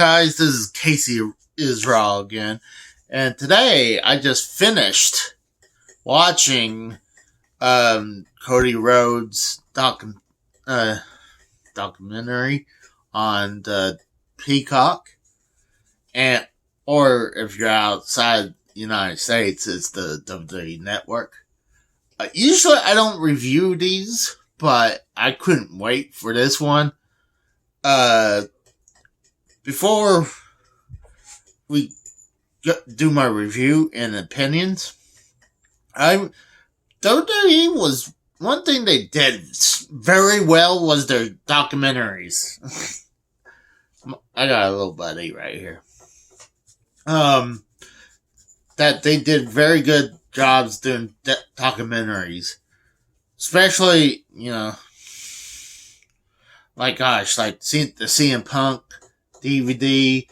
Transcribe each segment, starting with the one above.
guys? This is Casey Israel again, and today I just finished watching Cody Rhodes documentary on the Peacock, and or if you're outside the United States, it's the WWE Network. Usually I don't review these, but I couldn't wait for this one. Before we do my review and opinions, WWE was one thing they did very well was their documentaries. I got a little buddy right here. That they did very good jobs doing documentaries, especially like the CM Punk DVD,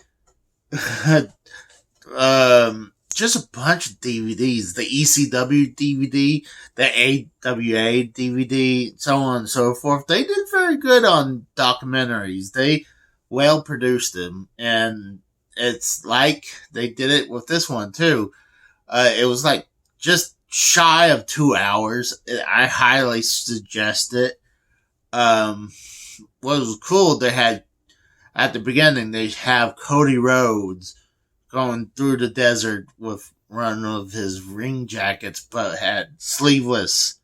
just a bunch of DVDs, the ECW DVD, the AWA DVD, so on and so forth. They did very good on documentaries. They well produced them, and it's like they did it with this one too. It was like just shy of 2 hours. I highly suggest it. What was cool, they had at the beginning, they have Cody Rhodes going through the desert with one of his ring jackets, but had sleeveless.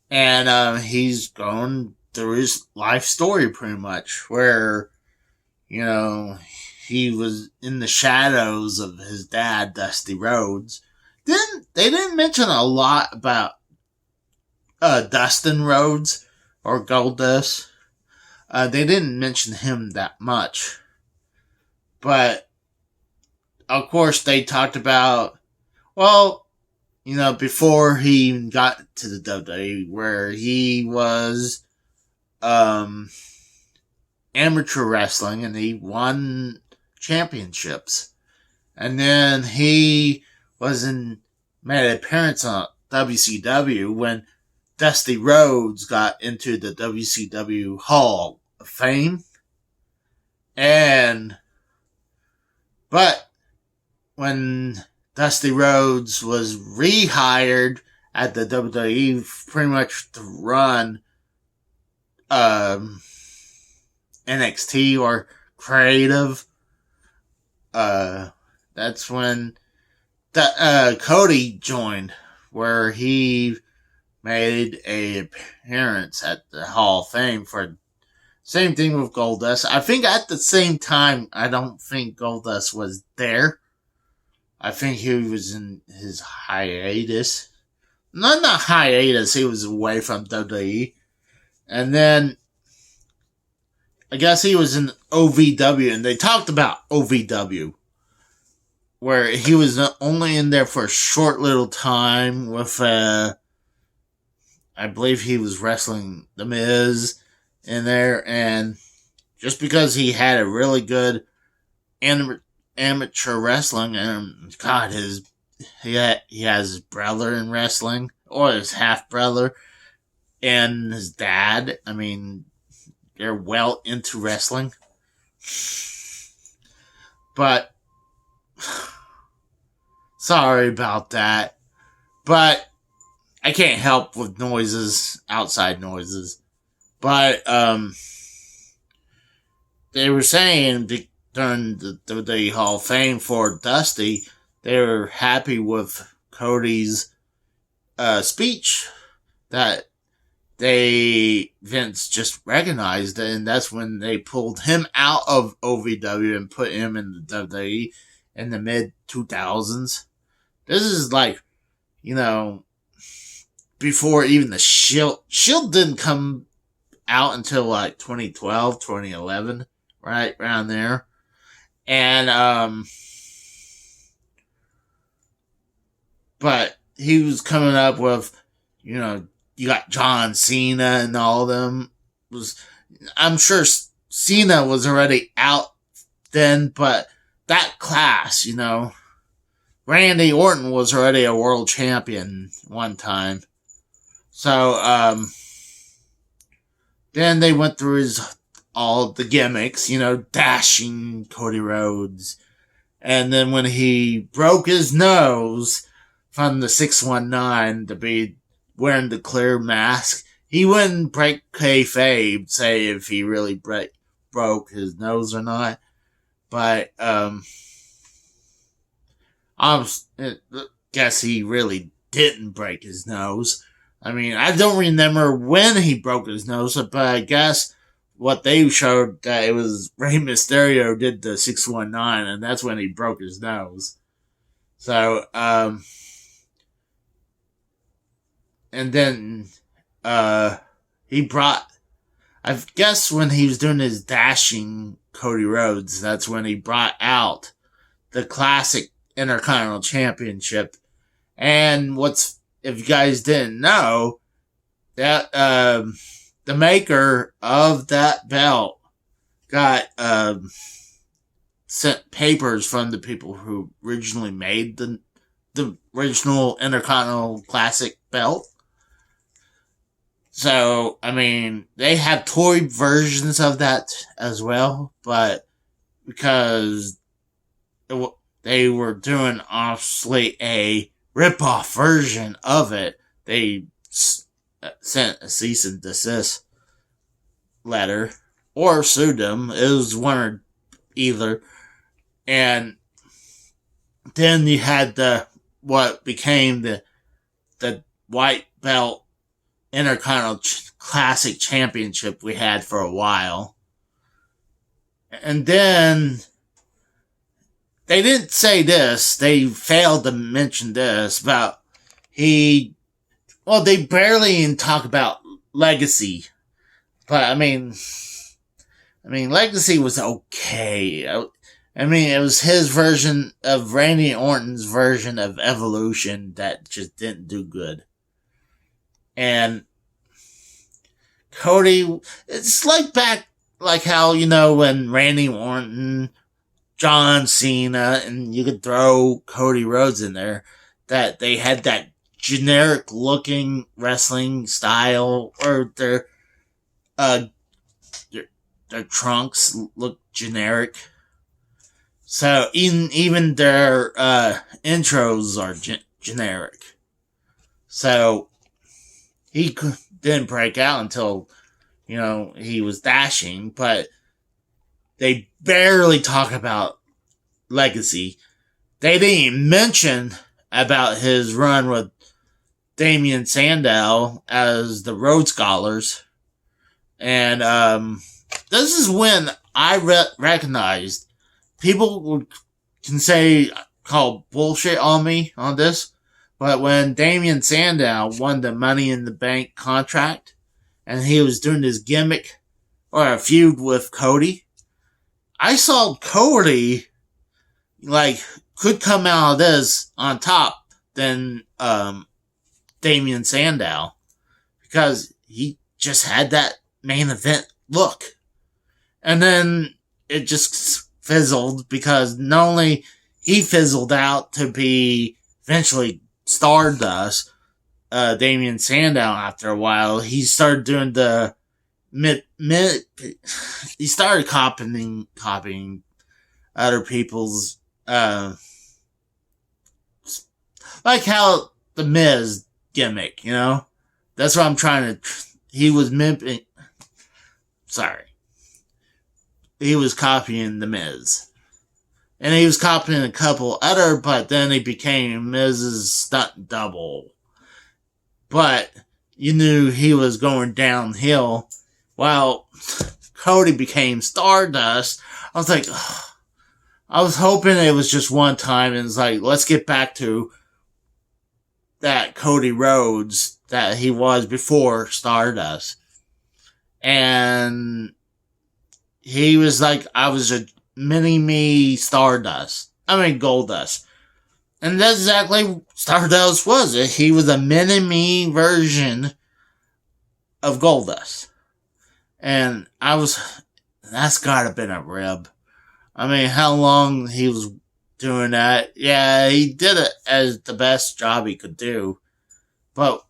And he's going through his life story pretty much, where, he was in the shadows of his dad, Dusty Rhodes. They didn't mention a lot about Dustin Rhodes or Goldust. They didn't mention him that much. But, of course, they talked about, before he even got to the WWE, where he was amateur wrestling and he won championships. And then he made an appearance on WCW when Dusty Rhodes got into the WCW Hall of Fame. But when Dusty Rhodes was rehired at the WWE pretty much to run NXT or creative, that's when Cody joined, where he made a appearance at the Hall of Fame for same thing with Goldust. I think at the same time, I don't think Goldust was there. I think he was in his hiatus. Not hiatus, he was away from WWE. And then, I guess he was in OVW, and they talked about OVW, where he was only in there for a short little time with, I believe he was wrestling The Miz in there, and just because he had a really good amateur wrestling, and God, he has his brother in wrestling, or his half brother, and his dad. I mean, they're well into wrestling. But sorry about that. But I can't help with noises, outside noises. But they were saying during the Hall of Fame for Dusty, they were happy with Cody's speech, that Vince just recognized it, and that's when they pulled him out of OVW and put him in the WWE in the mid-2000s. This is like, before even the Shield. Shield didn't come out until like 2012, 2011, right around there. And, but he was coming up with, you got John Cena and all of them. I'm sure Cena was already out then, but that class, Randy Orton was already a world champion one time. So, then they went through his all the gimmicks, dashing Cody Rhodes. And then when he broke his nose from the 619 to be wearing the clear mask, he wouldn't break kayfabe, say if he really broke his nose or not. But I guess he really didn't break his nose. I mean, I don't remember when he broke his nose, but I guess what they showed that it was Rey Mysterio did the 619, and that's when he broke his nose. So, and then he brought, I guess when he was doing his dashing Cody Rhodes, that's when he brought out the classic Intercontinental Championship. And if you guys didn't know, that the maker of that belt got sent papers from the people who originally made the original Intercontinental Classic belt. So, I mean, they have toy versions of that as well, but because they were doing obviously a rip-off version of it, they sent a cease and desist letter or sued them. It was one or either. And then you had what became the white belt Intercontinental Classic Championship we had for a while. And then they didn't say this. They failed to mention this about they barely even talk about Legacy. But I mean, Legacy was okay. I mean, it was his version of Randy Orton's version of Evolution that just didn't do good. And Cody, it's like how, when Randy Orton, John Cena, and you could throw Cody Rhodes in there, that they had that generic looking wrestling style, or their trunks look generic. So even their intros are generic. So he didn't break out until, he was dashing, but they barely talk about Legacy. They didn't even mention about his run with Damien Sandow as the Rhodes Scholars. And this is when I recognized people can call bullshit on me on this. But when Damien Sandow won the Money in the Bank contract, and he was doing his gimmick, or a feud with Cody, I saw Cody, could come out of this on top than Damien Sandow. Because he just had that main event look. And then it just fizzled, because not only he fizzled out to be eventually Stardust, Damien Sandow, after a while, he started doing the he started copying other people's, like how the Miz gimmick, that's what I'm trying to, he was he was copying the Miz. And he was copying a couple other, but then he became Miz's stunt double. But you knew he was going downhill while Cody became Stardust. I was like, ugh. I was hoping it was just one time, and it's like, let's get back to that Cody Rhodes that he was before Stardust. And he was like, I was a mini-me Stardust. Goldust. And that's exactly Stardust was. He was a mini-me version of Goldust. And that's gotta been a rib. How long he was doing that? Yeah, he did it as the best job he could do. But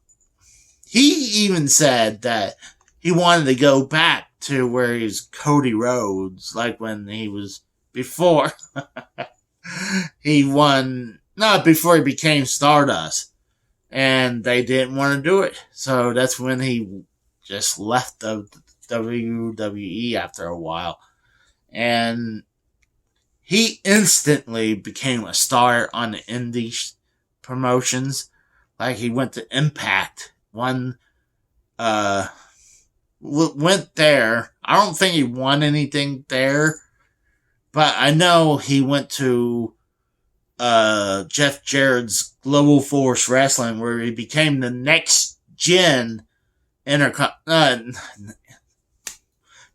he even said that he wanted to go back to where he's Cody Rhodes, like when he was before he won, not before he became Stardust, and they didn't want to do it, so that's when he just left the WWE after a while, and he instantly became a star on the indie promotions. Like he went to Impact, went there. I don't think he won anything there, but I know he went to Jeff Jarrett's Global Force Wrestling, where he became the next gen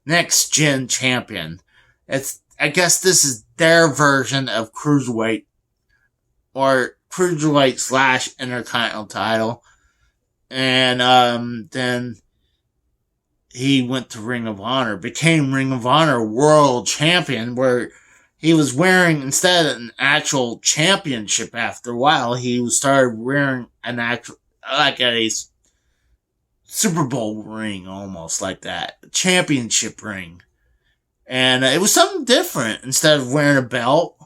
next gen champion. I guess this is their version of Cruiserweight, or Cruiserweight / Intercontinental title. And then he went to Ring of Honor, became Ring of Honor World Champion, where he was wearing, instead of an actual championship after a while, he started wearing an actual, like a Super Bowl ring, almost like that. A championship ring. And it was something different. Instead of wearing a belt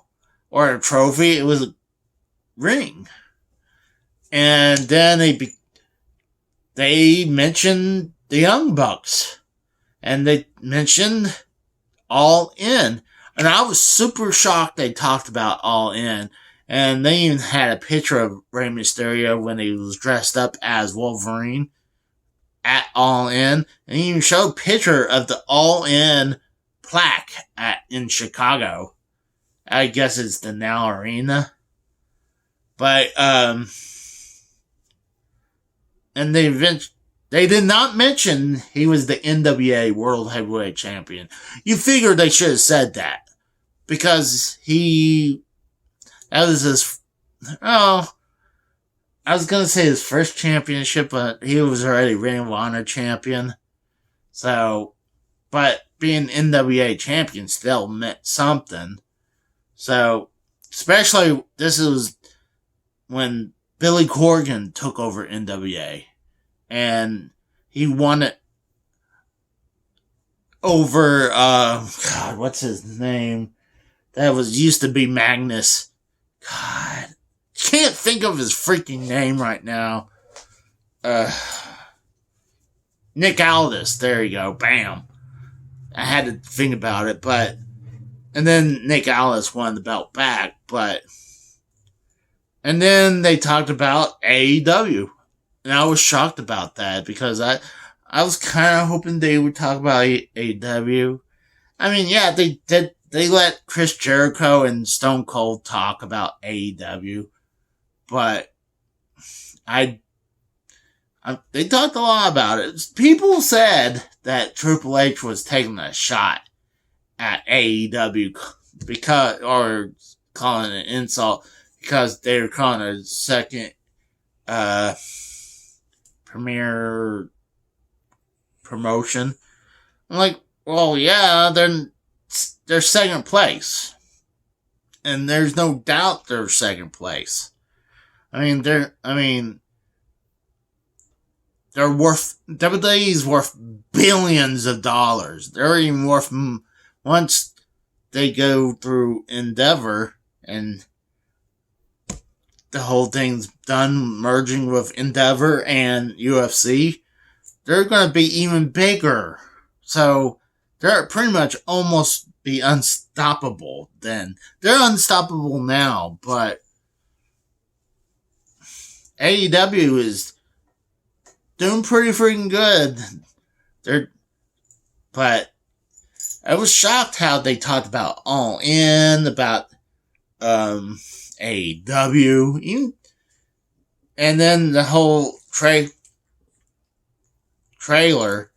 or a trophy, it was a ring. And then they mentioned the Young Bucks. And they mentioned All In. And I was super shocked they talked about All In. And they even had a picture of Rey Mysterio when he was dressed up as Wolverine at All In. And he even showed a picture of the All In plaque in Chicago. I guess it's the Now Arena. But, and they did not mention he was the NWA World Heavyweight Champion. You figured they should have said that. Because that was his, I was going to say his first championship, but he was already Ring of Honor champion. So, but being NWA champion still meant something. So, especially, this was when Billy Corgan took over NWA. And he won it over, God, what's his name? That used to be Magnus. God, can't think of his freaking name right now. Nick Aldis, there you go, bam. I had to think about it, and then Nick Aldis won the belt back, and then they talked about AEW. And I was shocked about that because I was kind of hoping they would talk about AEW. I mean, yeah, they did. They let Chris Jericho and Stone Cold talk about AEW, but they talked a lot about it. People said that Triple H was taking a shot at AEW or calling it an insult because they were calling it a second, premier promotion. I'm like, well, yeah, they're second place. And there's no doubt they're second place. They're worth, WWE's worth billions of dollars. They're even worth, once they go through Endeavor and the whole thing's done merging with Endeavor and UFC, they're going to be even bigger. So they're pretty much almost be unstoppable then. They're unstoppable now, but AEW is doing pretty freaking good. But I was shocked how they talked about All In, about AEW, and then the whole trailer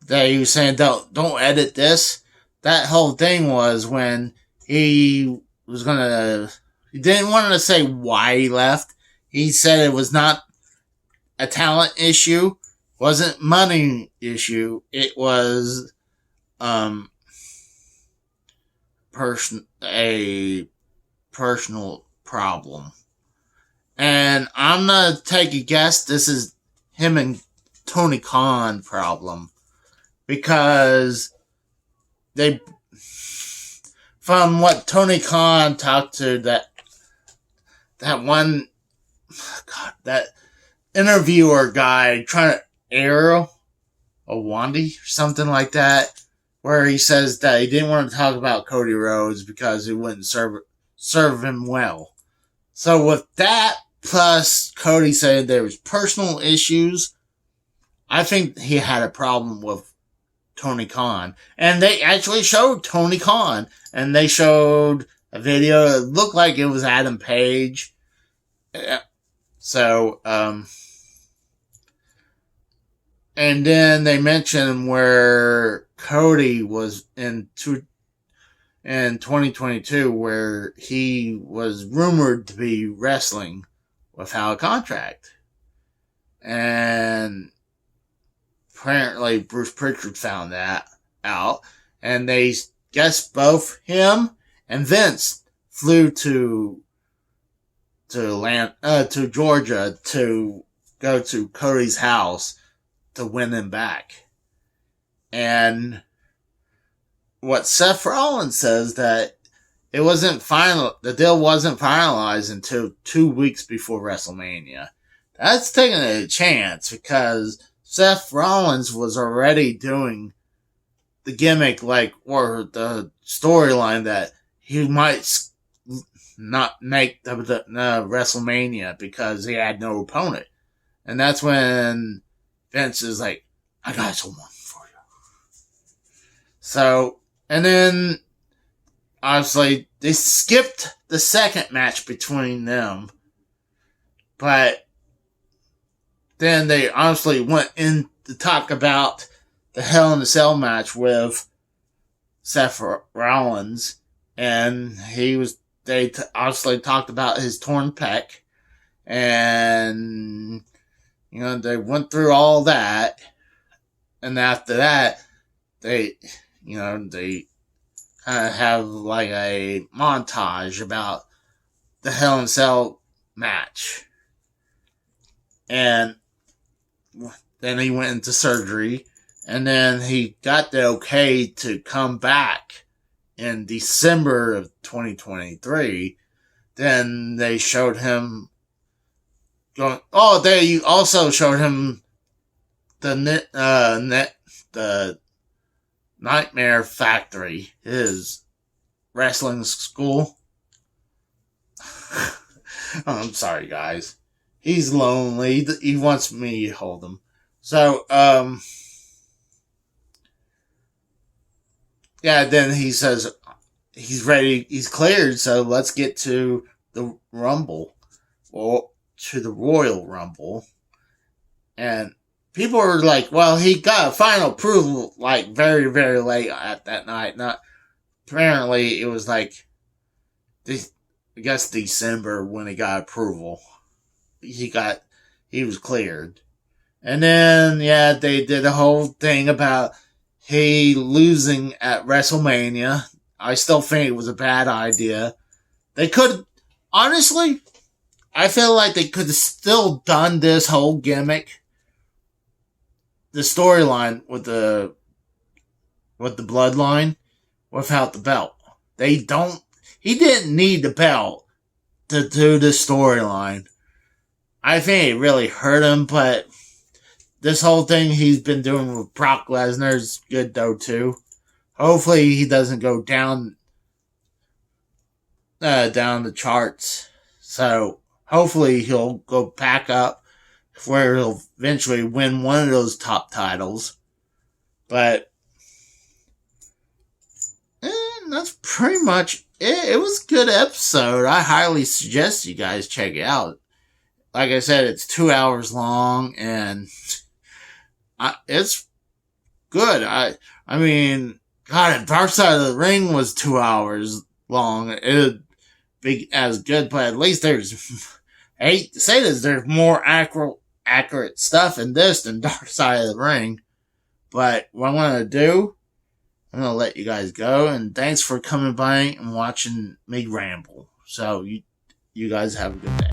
that he was saying, don't edit this. That whole thing was when he didn't want to say why he left. He said it was not a talent issue, wasn't money issue. It was a personal problem. And I'm gonna take a guess this is him and Tony Khan problem. because they, from what Tony Khan talked to that one, God, that interviewer guy trying to air a Wandy or something like that, where he says that he didn't want to talk about Cody Rhodes because it wouldn't serve him well. So with that, plus Cody saying there was personal issues, I think he had a problem with Tony Khan. And they actually showed Tony Khan, and they showed a video that looked like it was Adam Page. So, and then they mentioned where Cody was in 2022, where he was rumored to be wrestling without a contract. And apparently Bruce Pritchard found that out. And they guess both him and Vince flew to Georgia to go to Cody's house to win him back. And what Seth Rollins says that it wasn't final, the deal wasn't finalized until 2 weeks before WrestleMania. That's taking a chance because Seth Rollins was already doing the gimmick, or the storyline that he might not make the WrestleMania because he had no opponent. And that's when Vince is like, I got someone for you. So, and then, obviously, they skipped the second match between them. But then they honestly went in to talk about the Hell in a Cell match with Seth Rollins. And they obviously talked about his torn pec. And, they went through all that. And after that, they kind of have like a montage about the Hell in a Cell match. And then he went into surgery. And then he got the okay to come back in December of 2023. Then they showed him going. Oh, they also showed him the Nightmare Factory, his wrestling school. I'm sorry, guys. He's lonely. He wants me to hold him. So, yeah, then he says he's ready, he's cleared, so let's get to the Rumble, or to the Royal Rumble. And people were like, well, he got a final approval, very, very late at that night. Apparently, it was I guess December when he got approval. He was cleared. And then, yeah, they did a whole thing about he losing at WrestleMania. I still think it was a bad idea. They could, honestly, I feel like they could have still done this whole gimmick, the storyline with the bloodline, without the belt. He didn't need the belt to do the storyline. I think it really hurt him, but this whole thing he's been doing with Brock Lesnar is good though too. Hopefully he doesn't go down the charts. So hopefully he'll go back up where he'll eventually win one of those top titles. But that's pretty much it. It was a good episode. I highly suggest you guys check it out. Like I said, it's 2 hours long, and it's good. I mean, God, Dark Side of the Ring was 2 hours long. It would be as good, but at least there's, I hate to say this, there's more accurate stuff in this than Dark Side of the Ring. But what I'm going to do, I'm going to let you guys go, and thanks for coming by and watching me ramble. So, you guys have a good day.